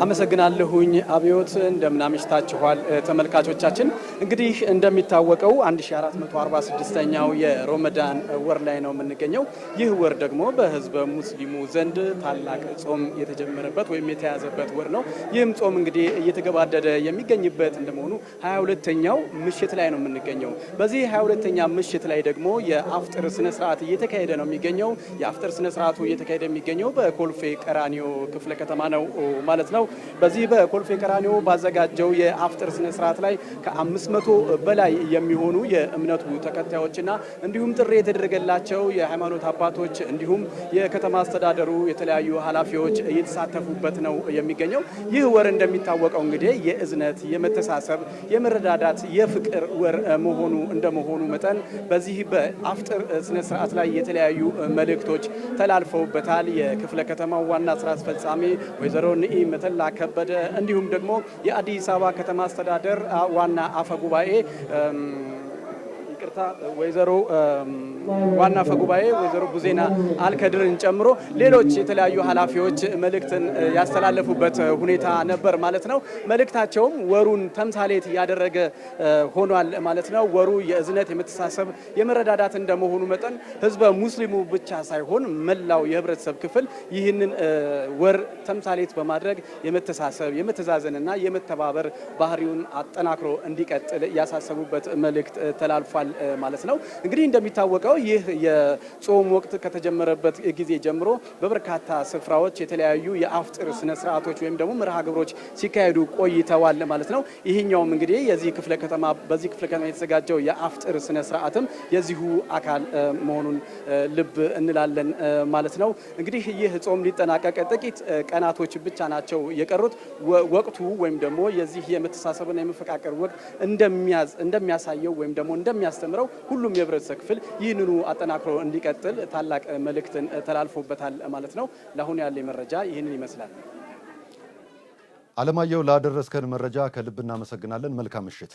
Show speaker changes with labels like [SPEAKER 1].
[SPEAKER 1] አመሰግናለሁኝ አብዮት እንደምናመሽታችኋል ተመልካቾቻችን እንግዲህ እንደሚታወቀው 1446ኛው የሮመዳን ወር ላይ ነው የምንገኘው ይህ ወር ደግሞ በህዝበ ሙስሊሙ ዘንድ ታላቅ ጾም የተጀመረበት ወይም የተያዘበት ወር ነው ይህም ጾም እንግዲህ እየተገባደደ የሚገኝበት እንደመሆኑ 22ኛው ምሽት ላይ ነው የምንገኘው በዚህ 22ኛ ምሽት ላይ ደግሞ የአፍጥር ስነ ስርዓት እየተካሄደ ነው የሚገኘው የአፍጥር ስነ ስርዓቱ እየተካሄደ የሚገኘው በኮልፌ ቀራኒዮ ክፍለ ከተማ ነው ማለት ነው በዚህ በኮልፌ ቀራኒዮ ባዘጋጀው የአፍጥር ስነ ስርዓት ላይ ከ500 በላይ የሚሆኑ የእምነቱ ተከታዮችና እንዲሁም ጥሪ የተደረገላቸው የሃይማኖት አባቶች እንዲሁም የከተማ አስተዳደሩ የተለያዩ ኃላፊዎች እየተሳተፉበት ነው የሚገኘው ይህ ወር እንደሚታወቀው እንግዲህ የእዝነት የመተሳሰብ የመረዳዳት የፍቅር ወር እንደመሆኑ መጠን በዚህ በአፍጥር ስነ ስርዓት ላይ የተለያዩ መልእክቶች ተላልፈውበታል የክፍለ ከተማው ዋና ስራ አስፈጻሚ ወይዘሮ ንኢም ከበደ እንዲሁም ደግሞ የአዲስ አበባ ከተማ አስተዳደር ዋና አፈ ጉባኤ ይቅርታ ወይዘሮ ዋና አፈ ጉባኤ ወይዘሮ ቡዜና አልከድርን ጨምሮ ሌሎች የተለያዩ ኃላፊዎች መልእክትን ያስተላለፉበት ሁኔታ ነበር ማለት ነው መልእክታቸውም ወሩን ተምሳሌት ያደረገ ሆኗል ማለት ነው ወሩ የእዝነት የመተሳሰብ የመረዳዳት እንደመሆኑ መጠን ህዝበ ሙስሊሙ ብቻ ሳይሆን መላው የህብረተሰብ ክፍል ይህንን ወር ተምሳሌት በማድረግ የመተሳሰብ የመተዛዘንና የመተባበር ባህሪውን አጠናክሮ እንዲቀጥል ያሳሰቡበት መልእክት ተላልፏል ማለት ነው እንግዲህ እንደሚታወቀው ይህ የጾም ወቅት ከተጀመረበት ጊዜ ጀምሮ በበርካታ ስፍራዎች የተለያዩ የአፍጥር ስነ ስርዓቶች ወይም ደግሞ መርሃ ግብሮች ሲካሄዱ ቆይተዋል ማለት ነው ይሄኛውም እንግዲህ በዚህ ክፍለ ከተማ የተዘጋጀው የአፍጥር ስነ ስርዓትም የዚሁ አካል መሆኑን ልብ እንላለን ማለት ነው እንግዲህ ይህ ጾም ሊጠናቀቅ ጥቂት ቀናቶች ብቻ ናቸው የቀሩት ወቅቱ ወይም ደግሞ የዚህ የመተሳሰብና የመፈቃቀር ወቅት እንደሚያሳየው ወይም ደግሞ እንደሚያስተምረው ሁሉም የህብረተሰብ ክፍል ይህንኑ አጠናክሮ እንዲቀጥል ታላቅ መልእክትን ተላልፎበታል ማለት ነው ለአሁን ያለ መረጃ ይህንን ይመስላል
[SPEAKER 2] አለማየሁ ላደረስከን መረጃ ከልብ እናመሰግናለን መልካም ምሽት